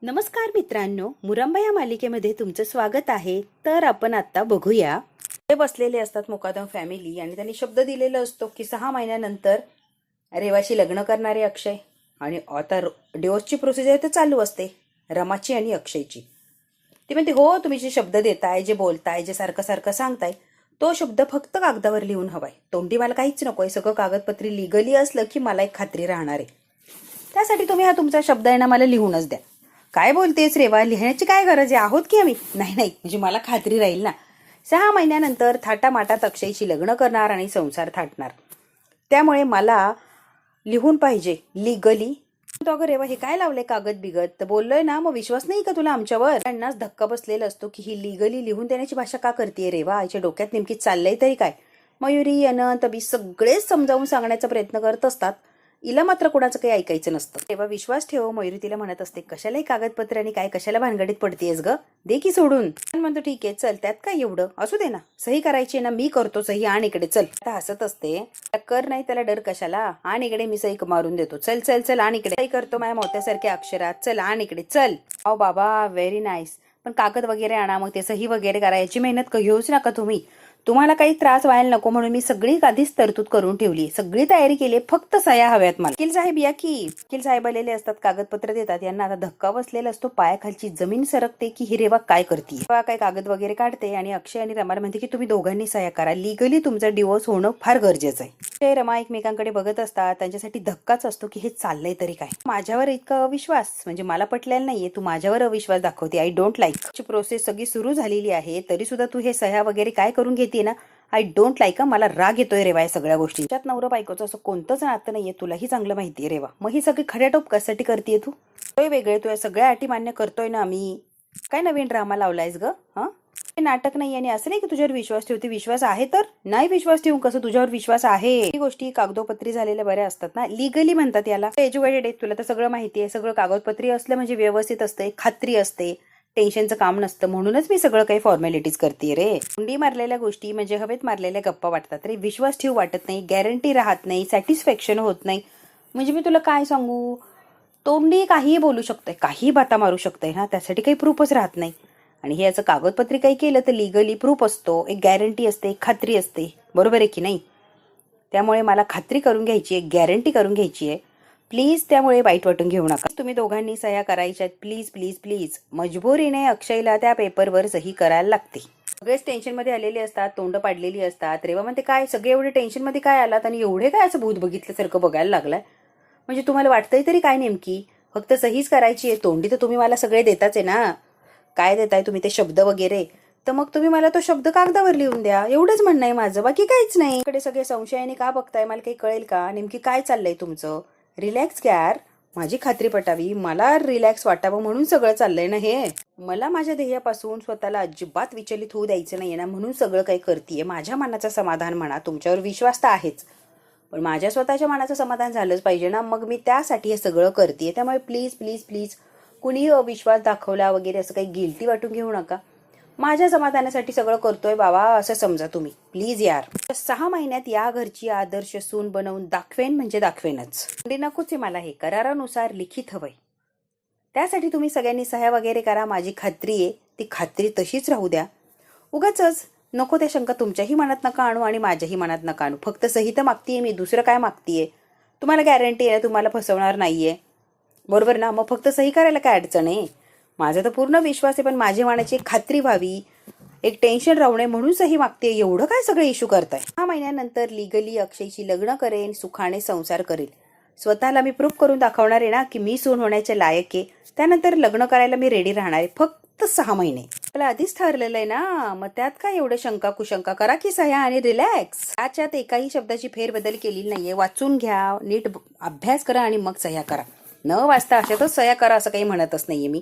नमस्कार मित्रांनो, मुरंबा या मालिकेमध्ये तुमचं स्वागत आहे. तर आपण आता बघूया. ते बसलेले असतात मुकादम फॅमिली आणि त्यांनी शब्द दिलेला असतो की 6 महिन्यानंतर रेवाशी लग्न करणारे अक्षय. आणि आता डिवोर्सची प्रोसिजर तर चालू असते रमाची आणि अक्षयची. ती म्हणते हो, तुम्ही जे शब्द देताय, जे बोलताय, जे सारखं सारखं सांगताय, तो शब्द फक्त कागदावर लिहून हवाय. तोंडी मला काहीच नकोय. सगळं कागदपत्री लिगली असलं की मला एक खात्री राहणार आहे. त्यासाठी तुम्ही हा तुमचा शब्द आहे ना मला लिहूनच द्या. काय बोलतेस रेवा, लिहिण्याची काय गरज आहे, आहोत की आम्ही. नाही नाही, म्हणजे मला खात्री राहील ना. 6 महिन्यानंतर थाटामाटात अक्षयशी लग्न करणार आणि संसार थाटणार. त्यामुळे मला लिहून पाहिजे लिगली. तो अगं रेवा, हे काय लावलंय कागद बिगत, तर बोललोय ना, मग विश्वास नाही का तुला आमच्यावर. त्यांनाच धक्का बसलेला असतो की ही लिगली लिहून देण्याची भाषा का करतेय रेवा. आईच्या डोक्यात नेमकी चाललंय तरी काय. मयुरी, अनंत, बी सगळेच समजावून सांगण्याचा प्रयत्न करत असतात. हिला मात्र कोणाचं काही ऐकायचं नसतं. तेव्हा विश्वास ठेव, मयुरी तिला म्हणत असते, कशालाही कागदपत्र आणि काय, कशाला भानगडीत पडतेयस ग, दे की सोडून. म्हणतो ठीक आहे चल, त्यात काय एवढं, असू दे ना, सही करायची ना, मी करतो सही, आण इकडे चल. आता हसत असते, कर नाही त्याला डर कशाला, आण इकडे, मी सही मारून देतो, चल चल चल, आण इकडे. सही करतो माझ्या मोत्यासारख्या अक्षरात, चल आण इकडे चल. अहो बाबा, व्हेरी नाईस, पण कागद वगैरे आणा. मग ते सही वगैरे करायची मेहनत घेऊच नका तुम्ही. तुम्हाला काही त्रास व्हायला नको म्हणून मी सगळी आधीच तरतूद करून ठेवली, सगळी तयारी केली, फक्त सह्या हव्यात मला. वकील साहेब या की. वकील साहेब आलेले असतात, कागदपत्र देतात. यांना आता धक्का बसलेला असतो, पायाखालची जमीन सरकते की ही रेवा काय करते. काय कागद वगैरे काढते आणि अक्षय आणि रमाला म्हणते की तुम्ही दोघांनी सह्या करा, लिगली तुमचा डिवोर्स होणं फार गरजेचं आहे. अक्षय रमा एकमेकांकडे बघत असतात. त्यांच्यासाठी धक्काच असतो की हे चाललंय तरी काय. माझ्यावर इतका अविश्वास, म्हणजे मला पटलेला नाहीये, तू माझ्यावर अविश्वास दाखवते. I don't like. प्रोसेस सगळी सुरू झालेली आहे तरी सुद्धा तू हे सह्या वगैरे काय करून घेते ना. I don't like. मला राग येतोय रेवा या सगळ्या गोष्टी. त्यात नवरा बायकोचं असं कोणतंच नातं नाहीये, तुलाही चांगलं माहितीये रेवा. मग ही सगळी खड्याटोप कशासाठी करतेय तू. तोय वेगळे, तू या सगळ्या अटी मान्य करतोय ना आम्ही. काय नवीन ड्रामा लावलायस ग. हे नाटक नाही. आणि असं नाही की तुझ्यावर विश्वास ठेवते, विश्वास आहे तर नाही विश्वास ठेवून कसं, तुझ्यावर विश्वास आहे. ही गोष्टी कागदोपत्री झालेल्या बऱ्या असतात ना, लिगली म्हणतात याला. एज्युकेटेड आहे, तुला तर सगळं माहिती आहे. सगळं कागदपत्री असलं म्हणजे व्यवस्थित असते, खात्री असते, टेन्शनचं काम नसतं. म्हणूनच मी सगळं काही फॉर्मॅलिटीज करते रे. कुंडी मारलेल्या गोष्टी म्हणजे हवेत मारलेल्या गप्पा वाटतात रे. विश्वास ठेवू वाटत नाही, गॅरंटी राहत नाही, सॅटिस्फॅक्शन होत नाही. म्हणजे मी तुला काय सांगू, तोंडी काहीही बोलू शकतोय, काही बाता मारू शकतोय ना, त्यासाठी काही प्रूफच राहत नाही. आणि हे असं कागदपत्री काही केलं तर लिगली प्रूफ असतो, एक गॅरंटी असते, एक खात्री असते. बरोबर आहे की नाही. त्यामुळे मला खात्री करून घ्यायची आहे, गॅरंटी करून घ्यायची आहे. प्लीज त्यामुळे वाईट वाटून घेऊ नका. तुम्ही दोघांनी सह्या करायच्यात, प्लीज प्लीज प्लीज. मजबुरीने अक्षयला त्या पेपरवर सही करायला लागते. सगळेच टेन्शनमध्ये आलेले असतात, तोंड पाडलेली असतात. रेवा म्हणते काय सगळे एवढे टेन्शनमध्ये काय आलात आणि एवढे काय असं भूत बघितल्यासारखं बघायला लागलाय. म्हणजे तुम्हाला वाटतंय तरी काय नेमकी, फक्त सहीच करायची आहे. तोंडी तर तुम्ही मला सगळे देताच आहे ना. काय देताय तुम्ही ते शब्द वगैरे, तर मग तुम्ही मला तो शब्द कागदावर लिहून द्या, एवढंच म्हणणं आहे माझं, बाकी काहीच नाही. इकडे सगळे संशयाने का बघताय, मला काही कळेल का नेमकी काय चाललंय तुमचं. रिलॅक्स घ्या, माझी खात्री पटावी, मला रिलॅक्स वाटावं म्हणून सगळं चाललंय ना हे. मला माझ्या ध्येयापासून स्वतःला अजिबात विचलित होऊ द्यायचं नाहीये ना, म्हणून सगळं काही करतेय. माझ्या मनाचं समाधान म्हणा, तुमच्यावर विश्वास तर आहेच, पण माझ्या स्वतःच्या मनाचं समाधान झालंच पाहिजे ना. मग मी त्यासाठी हे सगळं करतेय. त्यामुळे प्लीज प्लीज प्लीज कुणी अविश्वास दाखवला वगैरे असं काही गिल्टी वाटून घेऊ नका. माझ्या समाधानासाठी सगळं करतोय बाबा असं समजा तुम्ही, प्लीज यार. 6 महिन्यात या घरची आदर्श सून बनवून दाखवेन म्हणजे दाखवेनच. नकोच आहे मला, हे करारानुसार लिखित हवंय. त्यासाठी तुम्ही सगळ्यांनी सह्या वगैरे करा. माझी खात्री आहे, ती खात्री तशीच राहू द्या. उगाचच नको त्या शंका तुमच्याही मनात नका आणू आणि माझ्याही मनात नका आणू. फक्त सही तर मागतीये मी, दुसरं काय मागतीये. तुम्हाला गॅरंटी आहे तुम्हाला फसवणार नाहीये, बरोबर ना. मग फक्त सही करायला काय अडचण आहे. माझा तर पूर्ण विश्वास आहे, पण माझी मनाची एक खात्री व्हावी, एक टेन्शन राहू नये म्हणून सही मागते. एवढं काय सगळे इश्यू करताय. 6 महिन्यानंतर लिगली अक्षयशी लग्न करेन, सुखाने संसार करेल. स्वतःला मी प्रूफ करून दाखवणार आहे ना की मी सून होण्याचे लायक आहे. त्यानंतर लग्न करायला मी रेडी राहणार आहे. फक्त 6 महिने. मला आधीच ठरलेलं आहे ना, मग त्यात काय एवढं शंका कुशंका. करा की सह्या आणि रिलॅक्स. त्याच्यात एकाही शब्दाची फेरबदल केलेली नाहीये. वाचून घ्या, नीट अभ्यास करा आणि मग सह्या करा. न वाचता अशातच सह्या करा असं काही म्हणतच नाहीये मी.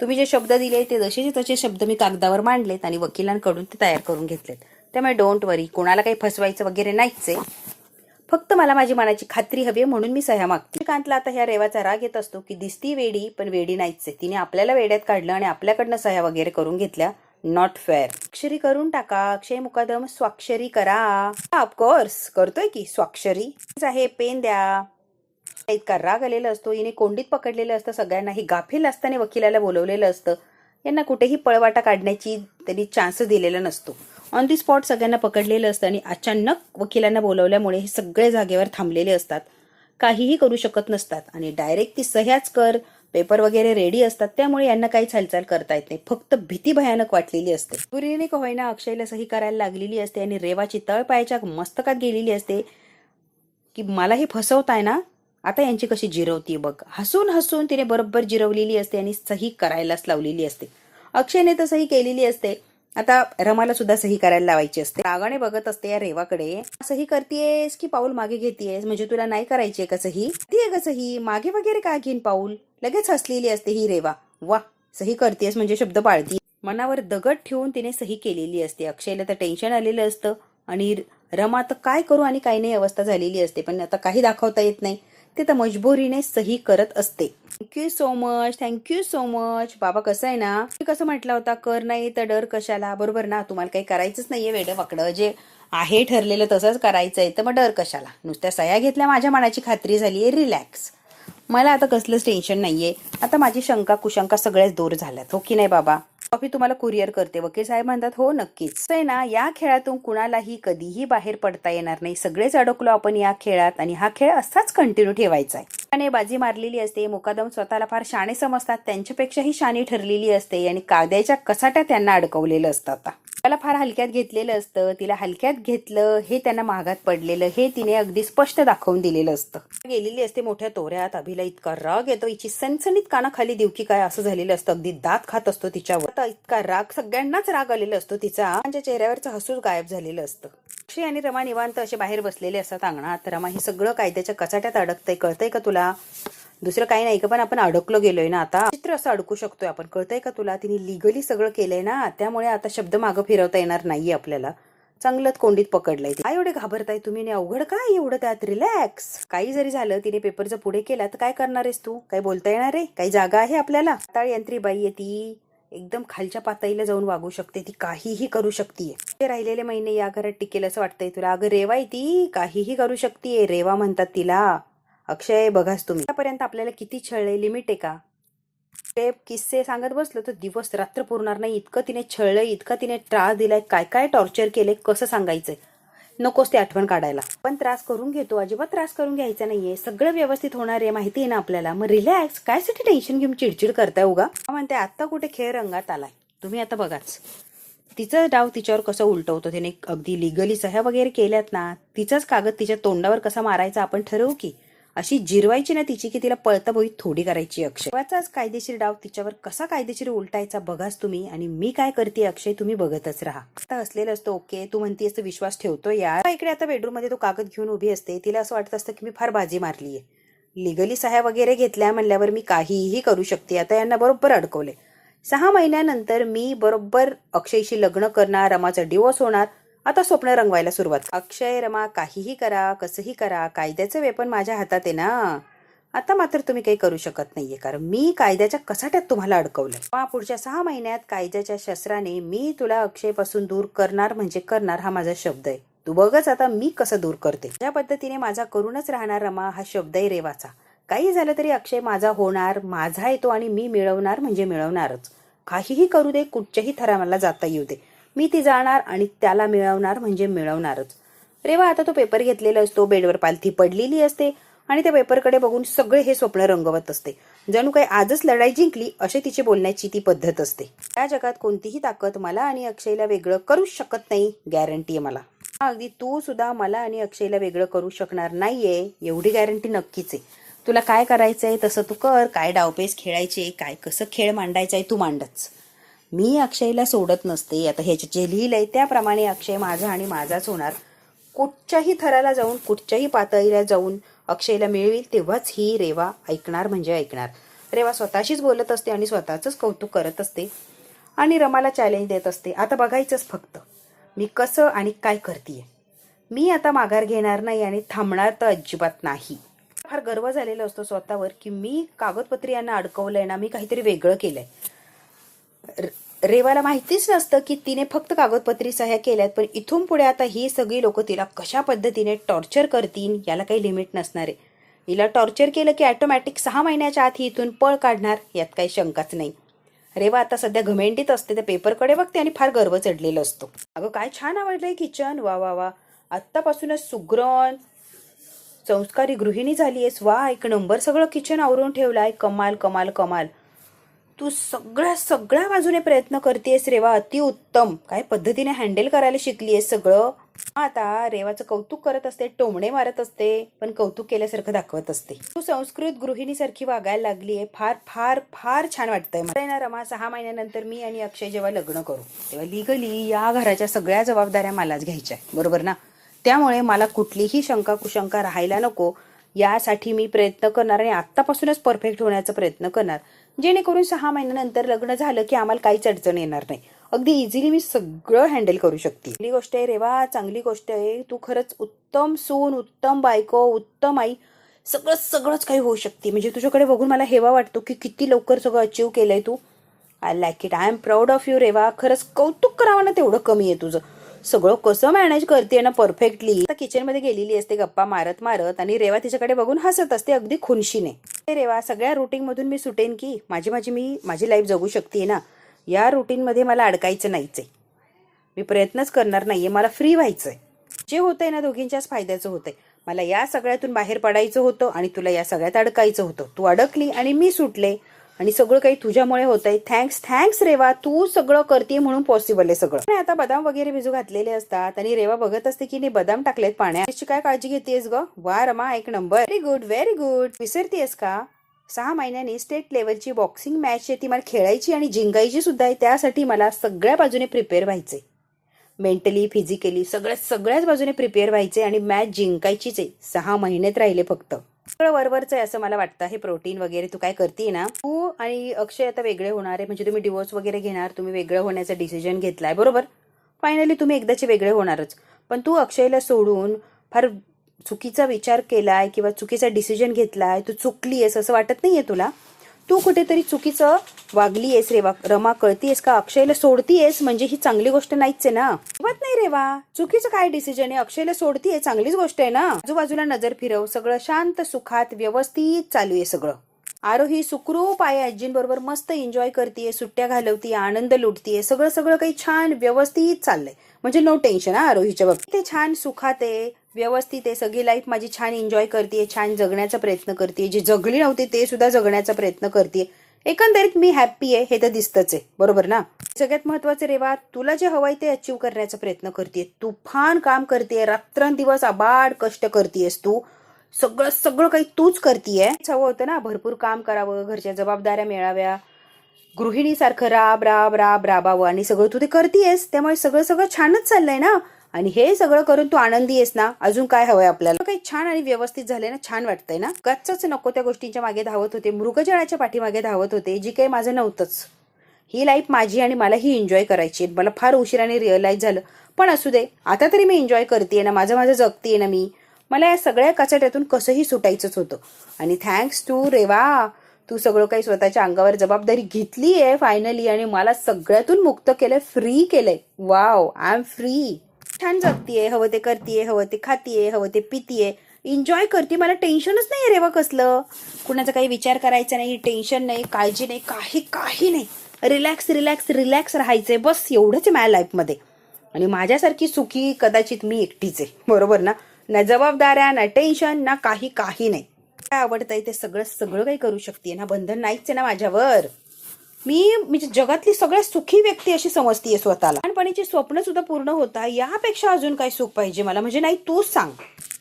तुम्ही जे शब्द दिले ते जसेचे तसे शब्द मी कागदावर मांडलेत आणि वकिलांकडून ते तयार करून घेतलेत. त्यामुळे डोंट वरी, कोणाला काही फसवायचं वगैरे नाहीच आहे. फक्त मला माझी मनाची खात्री हवी म्हणून मी सह्या मागते. कांतला आता ह्या रेवाचा राग येत असतो की दिसती वेडी पण वेडी नाहीच आहे. तिने आपल्याला वेड्यात काढलं आणि आपल्याकडनं सह्या वगैरे करून घेतल्या. Not fair. स्वाक्षरी करून टाका. अक्षय मुकादम स्वाक्षरी करा. ऑफकोर्स करतोय की स्वाक्षरी आहे. पेन द्या. इतका राग आलेला असतो, हिने कोंडीत पकडलेलं असतं सगळ्यांना, ही गाफील असताना वकिलाला बोलवलेलं असतं, यांना कुठेही पळवाटा काढण्याची त्यांनी चान्स दिलेला नसतो. ऑन दी स्पॉट सगळ्यांना पकडलेलं असतं आणि अचानक वकिलांना बोलवल्यामुळे हे सगळे जागेवर थांबलेले असतात, काहीही करू शकत नसतात आणि डायरेक्ट ती सह्याच कर, पेपर वगैरे रेडी असतात, त्यामुळे यांना काहीच हालचाल करता येत नाही, फक्त भीती भयानक वाटलेली असते. गुरुने का होईना अक्षयला सही करायला लागलेली असते आणि रेवाची तळपायाच्या मस्तकात गेलेली असते की मला हे फसवताय ना, आता यांची कशी जिरवती बघ. हसून हसून तिने बरोबर जिरवलेली असते आणि सही करायलाच लावलेली असते. अक्षयने तर सही केलेली असते, आता रमाला सुद्धा सही करायला लावायची असते. रागाने बघत असते या रेवाकडे, सही करतेयस की पाऊल मागे घेतेयस, म्हणजे तुला नाही करायची का सही, ती का सही मागे वगैरे काय घेईन पाऊल. लगेच हसलेली असते ही रेवा, वा सही करतेयस म्हणजे शब्द पाळती. मनावर दगड ठेवून तिने सही केलेली असते. अक्षयला तर टेन्शन आलेलं असतं आणि रमा तर काय करू आणि काही नाही अवस्था झालेली असते, पण आता काही दाखवता येत नाही, ते तर मजबुरीने सही करत असते. Thank you so much, thank you so much. बाबा कसं आहे ना, मी कसं म्हटलं होता, कर नाही तर डर कशाला, बरोबर ना. तुम्हाला काही करायचंच नाहीये वेडं वाकडं, जे आहे ठरलेलं तसंच करायचंय, तर मग डर कशाला. नुसत्या सह्या घेतल्या, माझ्या मनाची खात्री झालीये, रिलॅक्स. मला आता कसलंच टेन्शन नाहीये. आता माझी शंका कुशंका सगळ्याच दूर झाल्यात, हो की नाही बाबा. कॉफी तुम्हाला कुरिअर करते. वकील साहेब म्हणतात हो नक्कीच. आहे ना, या खेळातून कुणालाही कधीही बाहेर पडता येणार नाही, सगळेच अडकलो आपण या खेळात आणि हा खेळ असाच कंटिन्यू ठेवायचा आहे. त्याने बाजी मारलेली असते. मुकादम स्वतःला फार शाणे समजतात, त्यांच्यापेक्षाही शाणी ठरलेली असते आणि कायद्याच्या कसाट्यात त्यांना अडकवलेलं असतं. आता त्याला फार हलक्यात घेतलेलं असतं, तिला हलक्यात घेतलं हे त्यांना महागात पडलेलं, हे तिने अगदी स्पष्ट दाखवून दिलेलं असतं. गेलेली असते मोठ्या तोऱ्यात. अभिला इतका राग येतो, हिची सणसणीत कानाखाली देऊ की काय असं झालेलं असतं, अगदी दात खात असतो तिच्यावर. आता इतका राग, सगळ्यांनाच राग आलेला असतो तिचा, त्यांच्या चेहऱ्यावरचं हसूच गायब झालेलं असतं. अक्षय आणि रमा निवांत असे बाहेर बसलेले असतात अंगणात. रमा हे सगळं कायद्याच्या कचाट्यात अडकतंय, कळतंय का तुला. दुसरं काही नाही का, पण आपण अडकलो गेलोय ना, आता चित्र असं अडकू शकतोय आपण, कळतंय का तुला. तिने लिगली सगळं केलंय ना, त्यामुळे आता शब्द मागं फिरवता येणार नाहीये आपल्याला. चांगलंच कोंडीत पकडलंय. काय एवढे घाबरताय तुम्ही, अवघड काय एवढं त्यात, रिलॅक्स. काही जरी झालं, तिने पेपर जर पुढे केला तर काय करणार आहेस तू, काही बोलता येणार आहे, काही जागा आहे आपल्याला. पाताळ यंत्री बाई आहे ती, एकदम खालच्या पातळीला जाऊन वागू शकते ती, काहीही करू शकतीये. ते राहिलेले महिने या घरात टिकेल असं वाटतंय तुला. अगं रेवा आहे ती, काहीही करू शकतीये, रेवा म्हणतात तिला. अक्षय बघाच तुम्ही, आतापर्यंत आपल्याला किती छळले, लिमिट आहे का. ते किस्से सांगत बसलो तर दिवस रात्र पुरणार नाही, इतकं तिने छळलंय, इतका तिने त्रास दिलाय, काय काय टॉर्चर केलंय, कसं सांगायचंय. नकोच ते आठवण काढायला. पण त्रास करून घेतो, अजिबात त्रास करून घ्यायचा नाहीये, सगळं व्यवस्थित होणार आहे, माहिती आहे ना आपल्याला. मग रिलॅक्स, काय साठी टेन्शन घेऊन चिडचिड करताय उगा. म्हणते आता कुठे खेळ रंगात आलाय, तुम्ही आता बघाच. तिचं डाव तिच्यावर कसं उलटवतो तिने, अगदी लिगली सह्या वगैरे केल्यात ना, तिचाच कागद तिच्या तोंडावर कसा मारायचा आपण ठरवू की. अशी जिरवायची ना तिची की तिला पळता बोईत थोडी करायची. अक्षयचाच कायदेशीर डाव तिच्यावर कसा कायदेशीर उलटायचा बघाच तुम्ही, आणि मी काय करते अक्षय तुम्ही बघतच राहा. आता असलेलं असतं ओके, तू म्हणतीस तर विश्वास ठेवतो यार. इकडे आता बेडरूम मध्ये तो कागद घेऊन उभी असते, तिला असं वाटत असतं की मी फार बाजी मारलीये, लिगली सह्या वगैरे घेतल्या म्हणल्यावर मी काहीही करू शकते. आता यांना बरोबर अडकवले. 6 महिन्यानंतर मी बरोबर अक्षयशी लग्न करणार, रमाचा डिवोर्स होणार. आता स्वप्न रंगवायला सुरुवात. अक्षय रमा काहीही करा, कसंही करा, कायद्याचं वेपन माझ्या हातात आहे ना. आता मात्र तुम्ही काही करू शकत नाहीये, कारण मी कायद्याच्या कसाट्यात तुम्हाला अडकवलंय. पुढच्या 6 महिन्यात कायद्याच्या शस्त्राने मी तुला अक्षयपासून दूर करणार म्हणजे करणार, हा माझा शब्द आहे. तू बघच आता मी कसं दूर करते. ज्या पद्धतीने माझा करूनच राहणार रमा, हा शब्द आहे रेवाचा. काही झालं तरी अक्षय माझा होणार, माझा येतो आणि मी मिळवणार म्हणजे मिळवणारच. काहीही करू दे, कुठच्याही थराला जाता येऊ दे, मी ती जाणार आणि त्याला मिळवणार म्हणजे मिळवणारच. रेवा आता तो पेपर घेतलेला असतो, बेडवर पालथी पडलेली असते आणि त्या पेपरकडे बघून सगळे हे स्वप्न रंगवत असते. जणू काही आजच लढाई जिंकली असे तिची बोलण्याची ती पद्धत असते. या जगात कोणतीही ताकद मला आणि अक्षयला वेगळं करूच शकत नाही, गॅरंटी आहे मला. अगदी तू सुद्धा मला आणि अक्षयला वेगळं करू शकणार नाहीये, एवढी गॅरंटी नक्कीच आहे. तुला काय करायचंय तसं तू कर, काय डावपेच खेळायचे, काय कसं खेळ मांडायचाय तू मांडच. मी अक्षयला सोडत नसते. आता ह्याचे जे लिहिलंय त्याप्रमाणे अक्षय माझा आणि माझाच होणार. कुठच्याही थराला जाऊन, कुठच्याही पातळीला जाऊन अक्षयला मिळेल तेव्हाच ही रेवा ऐकणार म्हणजे ऐकणार. रेवा स्वतःशीच बोलत असते आणि स्वतःच कौतुक करत असते आणि रमाला चॅलेंज देत असते. आता बघायचंच फक्त मी कसं आणि काय करतेय. मी आता माघार घेणार नाही आणि थांबणार तर अजिबात नाही. फार गर्व झालेला असतो स्वतःवर की मी कागदपत्री यांना अडकवलंय ना, मी काहीतरी वेगळं केलंय. रेवाला माहितीच नसतं की तिने फक्त कागदपत्री सह्या केल्यात, पण इथून पुढे आता ही सगळी लोक तिला कशा पद्धतीने टॉर्चर करतील याला काही लिमिट नसणार आहे. हिला टॉर्चर केलं की ऑटोमॅटिक 6 महिन्याच्या आत ही इथून पळ काढणार, यात काही शंकाच नाही. रेवा आता सध्या घमेंडीत असते, त्या पेपरकडे बघते आणि फार गर्व चढलेला असतो. अगं काय छान आवडलंय किचन, वा वा वा, आत्तापासूनच सुग्रण संस्कारी गृहिणी झालीयस. वा, एक नंबर सगळं किचन आवरून ठेवलाय. कमाल कमाल कमाल. तू सगळ्या बाजूने प्रयत्न करतेस रेवा, अति उत्तम. काय पद्धतीने हँडल करायला शिकलीयस सगळं. आता रेवाचं कौतुक करत असते, टोमणे मारत असते, पण कौतुक केल्यासारखं दाखवत असते. तू संस्कृत गृहिणीसारखी वागायला लागलीये. फार फार फार छान वाटतंय मला ना रमा. 6 महिन्यानंतर मी आणि अक्षय जेव्हा लग्न करू तेव्हा लिगली या घराच्या सगळ्या जबाबदाऱ्या मलाच घ्यायच्या आहे, बरोबर ना? त्यामुळे मला कुठलीही शंका कुशंका राहायला नको, यासाठी मी प्रयत्न करणार आणि आत्तापासूनच परफेक्ट होण्याचा प्रयत्न करणार, जेणेकरून 6 महिन्यानंतर लग्न झालं की आम्हाला काहीच अडचण येणार नाही. अगदी इझिली मी सगळं हँडल करू शकते. चांगली गोष्ट आहे रेवा, चांगली गोष्ट आहे. तू खरंच उत्तम सून, उत्तम बायको, उत्तम आई, सगळंच काही होऊ शकते. म्हणजे तुझ्याकडे बघून मला हेवा वाटतो की किती लवकर सगळं अचीव केलंय तू. I like it. I am proud of you Reva. खरंच कौतुक करावं ना तेवढं कमी आहे तुझं. सगळं कसं मॅनेज करते ना परफेक्टली. आता किचन मध्ये गेलेली असते गप्पा मारत मारत आणि रेवा तिच्याकडे बघून हसत असते अगदी खुनशीने. रेवा, सगळ्या रुटीन मधून मी सुटेन की माझी लाईफ जगू शकते ना. या रुटीन मध्ये मला अडकायचं नाहीच आहे. मी प्रयत्नच करणार नाहीये. मला फ्री व्हायचंय. जे होतंय ना दोघींच्याच फायद्याचं होतंय. मला या सगळ्यातून बाहेर पडायचं होतं आणि तुला या सगळ्यात अडकायचं होतं. तू अडकली आणि मी सुटले आणि सगळं काही तुझ्यामुळे होतंय. थँक्स रेवा. तू सगळं करते म्हणून पॉसिबल आहे सगळं. आता बदाम वगैरे भिजू घातलेले असतात आणि रेवा बघत असते की बदाम टाकलेत पाण्यात. त्याची काय काळजी घेतेस ग? वा रमा, एक नंबर. Very good. विसरतेस का? 6 महिन्यांनी स्टेट लेवलची बॉक्सिंग मॅच आहे, ती मला खेळायची आणि जिंकायची सुद्धा आहे. त्यासाठी मला सगळ्या बाजूने प्रिपेअर व्हायचंय. मेंटली, फिजिकली सगळ्याच बाजूने प्रिपेअर व्हायचे आणि मॅच जिंकायचीच आहे. 6 महिनेच राहिले फक्त. सगळं वरवरच आहे असं मला वाटतं. हे प्रोटीन वगैरे तू काय करते ना. तू आणि अक्षय आता वेगळे होणार आहे, म्हणजे तुम्ही डिवोर्स वगैरे घेणार. तुम्ही वेगळं होण्याचा डिसिजन घेतलाय, बरोबर? फायनली तुम्ही एकदाचे वेगळे होणारच. पण तू अक्षयला सोडून फार चुकीचा विचार केलाय किंवा चुकीचा डिसिजन घेतलाय. तू चुकलीयस असं वाटत नाहीये तुला? तू कुठेतरी चुकीचं वागलीयस रमा, कळतीयस का? अक्षयला सोडतीयस म्हणजे ही चांगली गोष्ट नाहीच आहे ना. नाही रेवा, चुकीचं काय डिसिजन आहे? अक्षयला सोडतीये, चांगलीच गोष्ट आहे ना. आजूबाजूला नजर फिरव. सगळं शांत सुखात व्यवस्थित चालू आहे सगळं. आरोही सुखरूप आहे, आजींबरोबर मस्त एन्जॉय करतीये, सुट्ट्या घालवतीये, आनंद लुटतीये. सगळं काही छान व्यवस्थित चाललंय. म्हणजे नो टेन्शन हा आरोहीच्या बाबतीत. ते छान सुखात आहे, व्यवस्थित आहे. सगळी लाईफ माझी छान एन्जॉय करते, छान जगण्याचा प्रयत्न करते. जे जगली नव्हते ते सुद्धा जगण्याचा प्रयत्न करते. एकंदरीत मी हॅप्पी आहे, हे तर दिसतच आहे, बरोबर ना? सगळ्यात महत्वाचं रेवा, तुला जे हवंय ते अचीव करण्याचा प्रयत्न करते. तुफान काम करते, रात्रंदिवस आबाड कष्ट करतेस तू. सगळं काही तूच करतीये. हवं होतं ना भरपूर काम करावं, घरच्या जबाबदाऱ्या मिळाव्या, गृहिणीसारखं राबावं आणि सगळं तू ते करतेयस. त्यामुळे सगळं छानच चाललंय ना. आणि हे सगळं करून तू आनंदी आहेस ना. अजून काय हवंय आपल्याला? काही छान आणि व्यवस्थित झालंय ना, छान वाटतंय ना. गच्चच नको त्या गोष्टींच्या मागे धावत होते, मृगजळाच्या पाठीमागे धावत होते, जी काही माझं नव्हतंच. ही लाईफ माझी आणि मला ही एन्जॉय करायची. मला फार उशिराने रिअलाइज झालं, पण असू दे, आता तरी मी एन्जॉय करतेय ना, माझं जगतेय ना मी. मला या सगळ्या कचाट्यातून कसंही सुटायचंच होतं. आणि थँक्स टू रेवा, तू सगळं काही स्वतःच्या अंगावर जबाबदारी घेतली आहे फायनली आणि मला सगळ्यातून मुक्त केलंय, फ्री केलंय. Wow, I am free. छान जगतीये, हवं ते करतीये, हवं ते खातीये, हवं ते पितीये, एन्जॉय करते. मला टेन्शनच नाही रेवा कसलं. कुणाचा काही विचार करायचा नाही, टेन्शन नाही, काळजी नाही, काही नाही. रिलॅक्स राहायचंय, बस एवढंच आहे माझ्या लाईफमध्ये. आणि माझ्यासारखी सुखी कदाचित मी एकटीच आहे, बरोबर ना? ना जबाबदाऱ्या, ना टेन्शन, ना काही नाही. काय आवडतंय ते सगळं काही करू शकते ना. बंधन नाहीच आहे ना माझ्यावर. मी जगातली सगळ्यात सुखी व्यक्ती अशी समजतीये स्वतःला. लहानपणीची स्वप्न सुद्धा पूर्ण होता, यापेक्षा अजून काय सुख पाहिजे मला? म्हणजे नाही, तूच सांग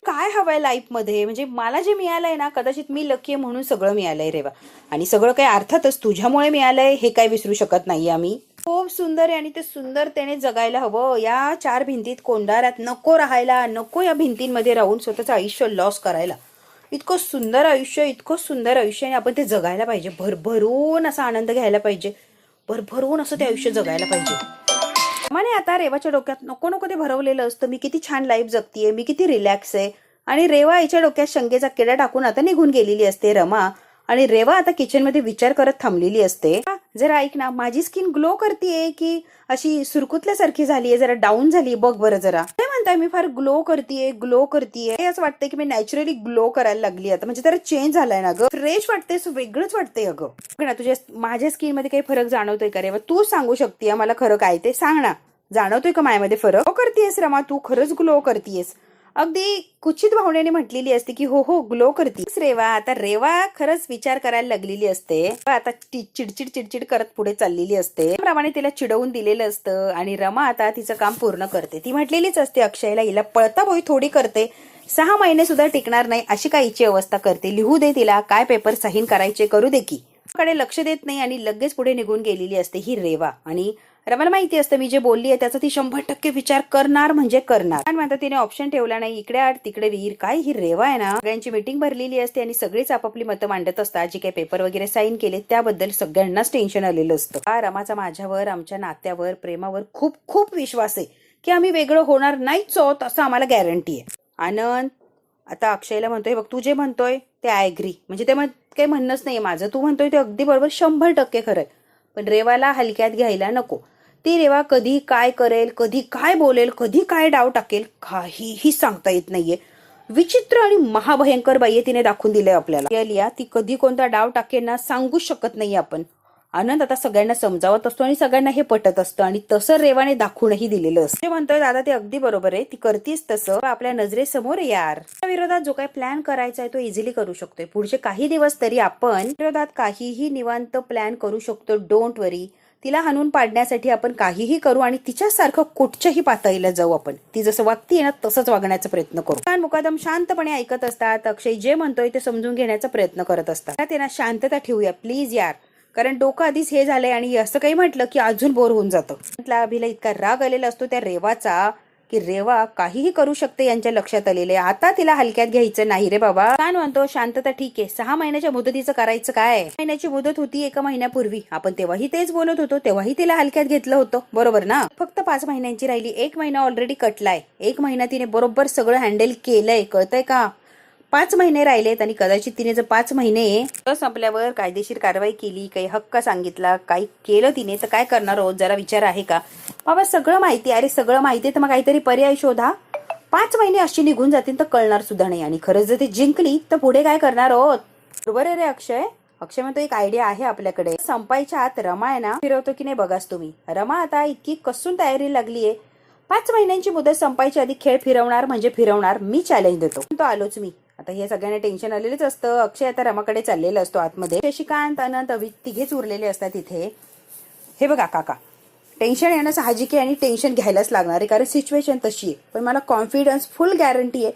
काय हवंय लाईफ मध्ये. म्हणजे मला जे मिळालंय ना, कदाचित मी लकी आहे म्हणून सगळं मिळालंय रेवा. आणि सगळं काही अर्थातच तुझ्यामुळे मिळालंय, हे काय विसरू शकत नाही आम्ही. खूप सुंदर आहे आणि ते सुंदरतेने जगायला हवं. या 4 भिंतीत कोंडाऱ्यात नको राहायला, नको या भिंतींमध्ये राहून स्वतःचं आयुष्य लॉस करायला. इतकं सुंदर आयुष्य आणि आपण ते जगायला पाहिजे. भरभरून असा आनंद घ्यायला पाहिजे, भरभरून असं ते आयुष्य जगायला पाहिजे. म्हणे आता रेवाच्या डोक्यात नको ते भरवलेलं असतं, मी किती छान लाईफ जगतीये, मी किती रिलॅक्स आहे. आणि रेवा याच्या डोक्यात शंकेचा किडा टाकून आता निघून गेलेली असते रमा. आणि रेवा आता किचन मध्ये विचार करत थांबलेली असते. जरा ऐक ना, माझी स्किन ग्लो करतीये की अशी सुरकुतल्यासारखी झालीये, जरा डाऊन झाली, बघ बरं जरा. म्हणताय मी फार ग्लो करतेय असं वाटतंय की मी नॅचरली ग्लो करायला लागली आता, म्हणजे जरा चेंज झालाय ना ग, फ्रेश वाटते, वेगळंच वाटतंय अगं. ना तुझ्या माझ्या स्किन मध्ये काही फरक जाणवतोय का रे? तू सांगू शकते मला खरं काय ते सांग ना, जाणवतोय का माझ्यामध्ये फरक? ग्लो करतेयस रमा, तू खरंच ग्लो करतेयस. अगदी कुचित भावनेने म्हटलेली असते की हो ग्लो करतीस रेवा. आता रेवा खरंच विचार करायला लागलेली असते, आता चिडचिड करत पुढे चाललेली असते. रमाने तिला चिडवून दिलेलं असतं आणि रमा आता तिचं काम पूर्ण करते. ती म्हटलेलीच असते अक्षयला, हिला पळता बोई थोडी करते, 6 महिने सुद्धा टिकणार नाही अशी काय हिची अवस्था करते. लिहू दे तिला, काय पेपर साईन करायचे करू दे की. कडे लक्ष देत नाही आणि लगेच पुढे निघून गेलेली असते ही रेवा. आणि रमाला माहिती असतं मी जे बोलली आहे त्याचा ती 100% विचार करणार म्हणजे करणार. आणि म्हणतात तिने ऑप्शन ठेवला नाही, इकडे आड तिकडे विहीर. काय ही रेवा आहे ना, सगळ्यांची मीटिंग भरलेली असते आणि सगळेच आपापली मतं मांडत असतात. जे काही पेपर वगैरे साईन केले त्याबद्दल सगळ्यांनाच टेन्शन आलेलं असतं. रमाचा माझ्यावर, आमच्या नात्यावर, प्रेमावर खूप खूप विश्वास आहे की आम्ही वेगळं होणार नाहीच आहोत असं आम्हाला गॅरंटी आहे. आनंद आता अक्षयला म्हणतोय बघ, तू जे म्हणतोय ते आय एग्री, म्हणजे ते काही म्हणणंच नाहीये माझं, तू म्हणतोय ते अगदी बरोबर 100% खरंय. पण रेवाला हलक्यात घ्यायला नको. ती रेवा कधी काय करेल, कधी काय बोलेल, कधी काय डाव टाकेल काहीही सांगता येत नाहीये. विचित्र आणि महाभयंकर बाई तिने दाखवून दिलंय आपल्याला. ती कधी कोणता डाव टाकेल ना सांगू शकत नाहीये आपण. आनंद आता सगळ्यांना समजावत असतो आणि सगळ्यांना हे पटत असतं आणि तसं रेवाने दाखवूनही दिलेलं असतं. म्हणतोय दादा ते अगदी बरोबर आहे, ती करतीस तसं आपल्या नजरेसमोर यार. त्या विरोधात जो काही प्लॅन करायचा आहे तो इझिली करू शकतोय. पुढचे काही दिवस तरी आपण विरोधात काहीही निवांत प्लॅन करू शकतो. डोंट वरी. तिला हाणून पाडण्यासाठी आपण काहीही करू आणि तिच्यासारखं कुठच्याही पातळीला जाऊ. आपण ती जसं वागतीये ना तसंच वागण्याचा प्रयत्न करू. कारण मुकादम शांतपणे ऐकत असतात. अक्षय जे म्हणतोय ते समजून घेण्याचा प्रयत्न करत असतात. त्यांना शांतता ठेवूया प्लीज यार, कारण डोकं आधीच हे झालंय आणि असं काही म्हटलं की अजून बोर होऊन जातं. अभिला इतका राग आलेला असतो त्या रेवाचा की रेवा काहीही करू शकते यांच्या लक्षात आलेले. आता तिला हलक्यात घ्यायचं नाही रे बाबा. काय म्हणतो शांतता ठीक आहे, 6 महिन्याच्या मुदतीचं करायचं काय? महिन्याची मुदत होती 1 महिन्यापूर्वी, आपण तेव्हाही तेच बोलत होतो, तेव्हाही तिला हलक्यात घेतलं होतं बरोबर ना. फक्त 5 महिन्यांची राहिली, 1 महिना ऑलरेडी कटलाय. 1 महिना तिने बरोबर सगळं हँडल केलंय, कळतंय का? 5 महिने राहिलेत आणि कदाचित तिने जर 5 महिने संपल्यावर कायदेशीर कारवाई केली, काही हक्क सांगितला, काही केलं तिने तर काय करणार आहोत? जरा विचार आहे का बाबा? सगळं माहिती, अरे सगळं माहिती तर मग काहीतरी पर्याय शोधा. 5 महिने अशी निघून जातील तर कळणार सुद्धा नाही आणि खरंच जर ती जिंकली तर पुढे काय करणार आहोत? बरोबर आहे रे अक्षय. अक्षय म्हणतो एक आयडिया आहे आपल्याकडे. संपायच्या आत रमा आहे ना फिरवतो की नाही बघाच तुम्ही. रमा आता इतकी कसून तयारी लागलीये. 5 महिन्यांची मुदत संपायच्या आधी खेळ फिरवणार म्हणजे फिरवणार. मी चॅलेंज देतो. तो आलोच मी. आता हे सगळ्यांना टेन्शन आलेलेच असतं. अक्षय आता रमाकडे चाललेला असतो आतमध्ये. शशिकांत, अनंत, अभित तिघेच उरलेले असतात इथे. हे बघा काका, टेन्शन येणं साहजिक आहे आणि टेन्शन घ्यायलाच लागणार आहे कारण सिच्युएशन तशी आहे. पण मला कॉन्फिडन्स फुल गॅरंटी आहे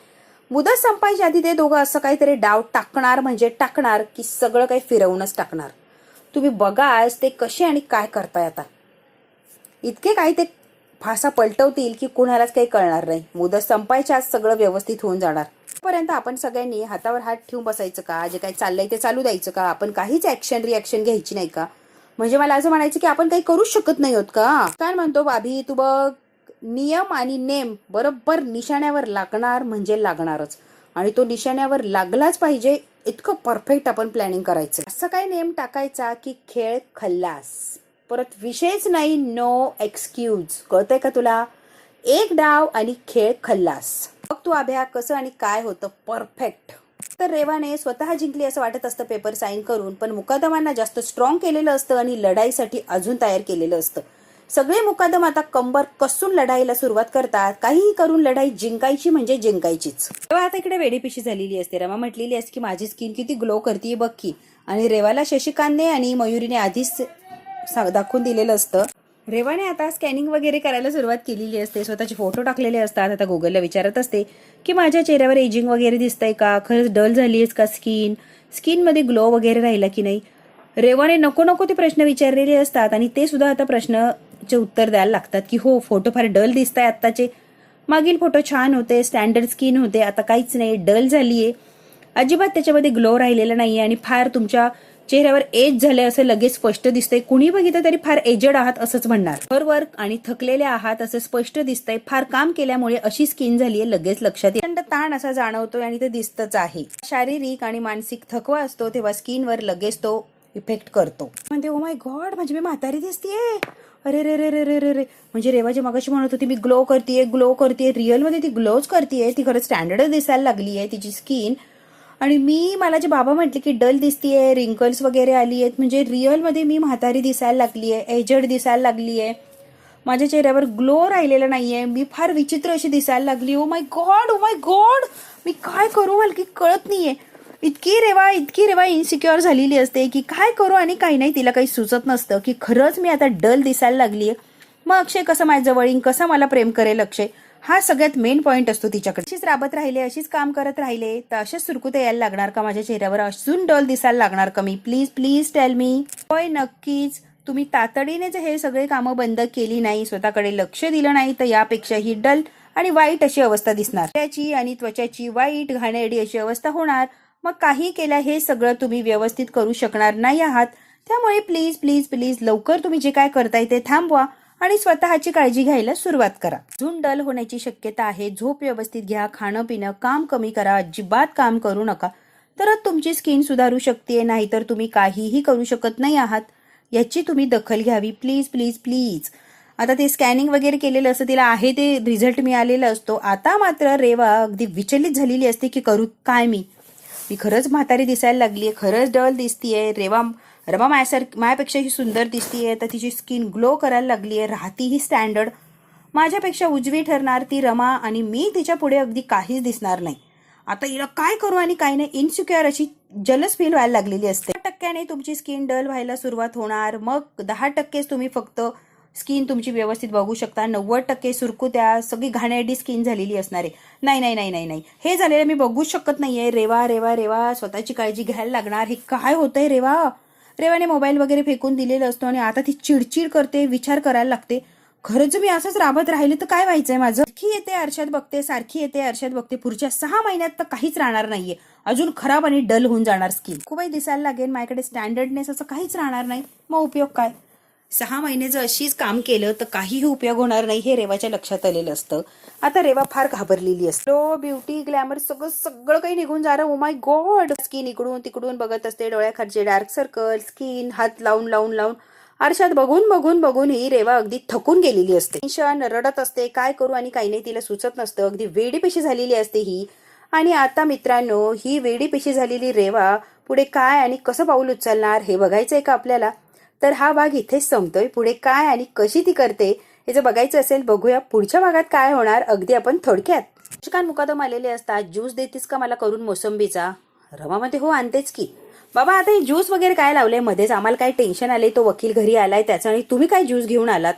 मुदत संपायच्या आधी ते दोघं असं काहीतरी डाव टाकणार म्हणजे टाकणार की सगळं काही फिरवूनच टाकणार. तुम्ही बघा आज ते कसे आणि काय करताय. आता इतके काही ते फासा पलटवतील की कुणालाच काही कळणार नाही. मुदत संपायच्या आज सगळं व्यवस्थित होऊन जाणार. पर्यंत आपण सगळ्यांनी हातावर हात ठेवून बसायचं का? जे काही चाललंय ते चालू द्यायचं का? आपण काहीच रिॲक्शन घ्यायची नाही का? म्हणजे मला असं म्हणायचं की आपण काही करूच शकत नाही आहोत का? काय म्हणतो भाभी तू बघ, नियम आणि नेम बरोबर निशाण्यावर लागणार म्हणजे लागणारच आणि तो निशाण्यावर लागलाच पाहिजे. इतकं परफेक्ट आपण प्लॅनिंग करायचं. असं काय नेम टाकायचा की खेळ खल्लास, परत विषयच नाही, नो एक्सक्यूज. कळतंय का तुला? एक डाव आणि खेळ खल्लास. बघ तू अभ्या कसं आणि काय होतं परफेक्ट. तर रेवाने स्वतः जिंकली असं वाटत असतं पेपर साईन करून, पण मुकादमांना जास्त स्ट्रॉंग केलेलं असतं आणि लढाईसाठी अजून तयार केलेलं असतं. सगळे मुकादम आता कंबर कसून लढाईला सुरुवात करतात. काहीही करून लढाई जिंकायची म्हणजे जिंकायचीच. तेव्हा आता इकडे वेडीपिशी झालेली असते. रमा म्हटलेली असते की माझी स्किन किती ग्लो करते बघ की. आणि रेवाला शशिकांतने आणि मयुरीने आधीच दाखवून दिलेलं असतं. रेवाने आता स्कॅनिंग वगैरे करायला सुरुवात केलेली असते. स्वतःचे फोटो टाकलेले असतात. आता गुगलला विचारत असते की माझ्या चेहऱ्यावर एजिंग वगैरे दिसतंय का? खरंच डल झाली आहेस का? स्किनमध्ये ग्लो वगैरे राहिला की नाही? रेवाने नको ते प्रश्न विचारलेले असतात आणि ते सुद्धा आता प्रश्नाचे उत्तर द्यायला लागतात की हो फोटो फार डल दिसताय आत्ताचे. मागील फोटो छान होते, स्टँडर्ड स्किन होते, आता काहीच नाही, डल झालीये, अजिबात त्याच्यामध्ये ग्लो राहिलेला नाहीये आणि फार तुमच्या चेहऱ्यावर एज झाले असं लगेच स्पष्ट दिसतंय. कुणी बघितलं तरी फार एजड आहात असंच म्हणणार. ओव्हरवर्क आणि थकलेले आहात असं स्पष्ट दिसतंय. फार काम केल्यामुळे अशी स्किन झालीये लगेच लक्षात येतं. ताण असा जाणवतोय आणि ते दिसतच आहे. शारीरिक आणि मानसिक थकवा असतो तेव्हा स्किनवर लगेच तो इफेक्ट करतो. म्हणते ओ माय गॉड, म्हणजे मी म्हातारी दिसतीये. अरे रे रे रे रे रे रे, म्हणजे रेवा जे मगाशी म्हणत होती मी ग्लो करतीये, रिअलमध्ये ती ग्लोच करतीये. ती खरंच स्टँडर्ड दिसायला लागली आहे तिची स्किन. आणि मला जे बाबा म्हटले की डल दिसतीये, रिंकल्स वगैरे आली आहेत, म्हणजे रिअलमध्ये मी म्हातारी दिसायला लागली आहे, एजड दिसायला लागली आहे. माझ्या चेहऱ्यावर ग्लो राहिलेला नाहीये. मी फार विचित्र अशी दिसायला लागली. ओ माय गॉड, मी काय करू मला की कळत नाहीये. इतकी रेवा इन्सिक्युअर झालेली असते की काय करू आणि काही नाही, तिला काही सुचत नसतं की खरंच मी आता डल दिसायला लागलीये. मग अक्षय कसं माझ्या जवळ येईन, कसं मला प्रेम करेल अक्षय, हा सगळ्यात मेन पॉईंट असतो तिच्याकडे. अशीच राबत राहिले, अशीच काम करत राहिले तर अशाच सुरकुत्या यायला लागणार का माझ्या चेहऱ्यावर, अजून डल दिसायला लागणार का मी? Please tell me. होय नक्कीच. तुम्ही तातडीने जर हे सगळे कामं बंद केली नाही, स्वतःकडे लक्ष दिलं नाही, तर यापेक्षाही डल आणि वाईट अशी अवस्था दिसणार. चेहऱ्याची आणि त्वचाची वाईट घाणेरडी अशी अवस्था होणार. मग काही केल्या हे सगळं तुम्ही व्यवस्थित करू शकणार नाही आहात. त्यामुळे प्लीज लवकर तुम्ही जे काय करताय ते थांबवा आणि स्वतःची काळजी घ्यायला सुरुवात करा. अजून डल होण्याची शक्यता आहे. झोप व्यवस्थित घ्या, खाणं पिणं काम कमी करा, अजिबात काम करू नका, तरच तुमची स्किन सुधारू शकते. नाहीतर तुम्ही काहीही करू शकत नाही आहात. याची तुम्ही दखल घ्यावी प्लीज. आता ते स्कॅनिंग वगैरे केलेलं असतं, तिला आहे ते रिझल्ट मिळालेला असतो. आता मात्र रेवा अगदी विचलित झालेली असते की करू काय मी खरंच म्हातारी दिसायला लागलीये, खरंच डल दिसतीये. रेवा माझ्यापेक्षाही सुंदर दिसतीये. तर तिची स्किन ग्लो करायला लागलीये, राहतीही स्टँडर्ड. माझ्यापेक्षा उजवी ठरणार ती रमा आणि मी तिच्या पुढे अगदी काहीच दिसणार नाही. आता हिला काय करू आणि काही नाही, इनसिक्युअर अशी जलस फील व्हायला लागलेली असते. 10% तुमची स्किन डल व्हायला सुरुवात होणार. मग 10% तुम्ही फक्त स्किन तुमची व्यवस्थित बघू शकता. 90% सुरकुत्या, सगळी घाणेरडी स्किन झालेली असणार आहे. नाही, हे झालेलं मी बघू शकत नाहीये. रेवा स्वतःची काळजी घ्यायला लागणार. हे काय होतंय रेवाने मोबाईल वगैरे फेकून दिलेला असतो आणि आता ती चिडचिड करते, विचार करायला लागते. खरंच मी असंच राबत राहिले तर काय व्हायचंय माझं? सारखी येते आरशात बघते. पुढच्या 6 महिन्यात तर काहीच राहणार नाहीये. अजून खराब आणि डल होऊन जाणार स्किन. खूपही दिसायला लागेल. माझ्याकडे स्टँडर्डनेस असं काहीच राहणार नाही. मग उपयोग काय? 6 महिने जर अशीच काम केलं तर काहीही उपयोग होणार नाही, हे रेवाच्या लक्षात आलेलं असतं. आता रेवा फार घाबरलेली असते. ब्युटी ग्लॅमर सगळं काही निघून जाणं. Oh my God. स्किन इकडून तिकडून बघत असते. डोळ्याखालचे डार्क सर्कल, स्किन हात लावून आरशात बघून ही रेवा अगदी थकून गेलेली असते. टेन्शन, रडत असते. काय करू आणि काही नाही तिला सुचत नसतं. अगदी वेडीपेशी झालेली असते ही. आणि आता मित्रांनो, ही वेडीपेशी झालेली रेवा पुढे काय आणि कसं पाऊल उचलणार हे बघायचंय का आपल्याला? तर हा भाग इथेच संपतोय. पुढे काय आणि कशी ती करते हे जर बघायचं असेल, बघूया पुढच्या भागात काय होणार. अगदी आपण थोडक्यात. शिक्षकां मुकादम आलेले असतात. ज्यूस देतीस का मला करून मोसंबीचा? रमा म्हणते हो आणतेच की. बाबा आता हे ज्यूस वगैरे काय लावलंय मध्येच, आम्हाला काय टेन्शन आलंय, तो वकील घरी आलाय त्याचा आणि तुम्ही काय ज्यूस घेऊन आलात?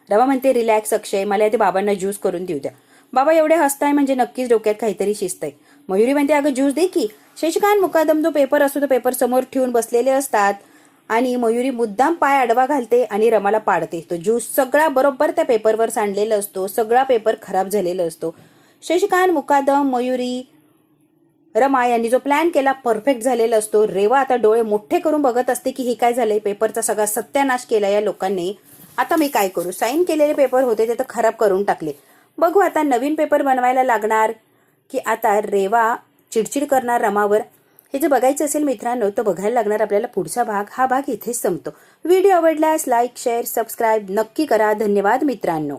रमा म्हणते रिलॅक्स अक्षय, मला ते बाबांना ज्यूस करून देऊ द्या. बाबा एवढे हसताय म्हणजे नक्कीच डोक्यात काहीतरी शिस्तय. मयुरी म्हणते अगं ज्यूस दे की. शशिकांत मुकादम जो पेपर असतो तो पेपर समोर ठेवून बसलेले असतात आणि मयुरी मुद्दाम पाय आडवा घालते आणि रमाला पाडते. तो ज्यूस सगळा बरोबर त्या पेपरवर सांडलेला असतो. सगळा पेपर खराब झालेला असतो. शशिकांत मुकादम, मयुरी, रमा यांनी जो प्लॅन केला परफेक्ट झालेला असतो. रेवा आता डोळे मोठे करून बघत असते की हे काय झालंय, पेपरचा सगळा सत्यानाश केला या लोकांनी. आता मी काय करू? साईन केलेले पेपर होते ते तर खराब करून टाकले. बघू आता नवीन पेपर बनवायला लागणार की आता रेवा चिडचिड करणार रमावर. हे जर बघायचं असेल मित्रांनो तर बघायला लागणार आपल्याला पुढचा भाग. हा भाग इथेच संपतो. व्हिडिओ आवडल्यास लाईक, शेअर, सबस्क्राईब नक्की करा. धन्यवाद मित्रांनो.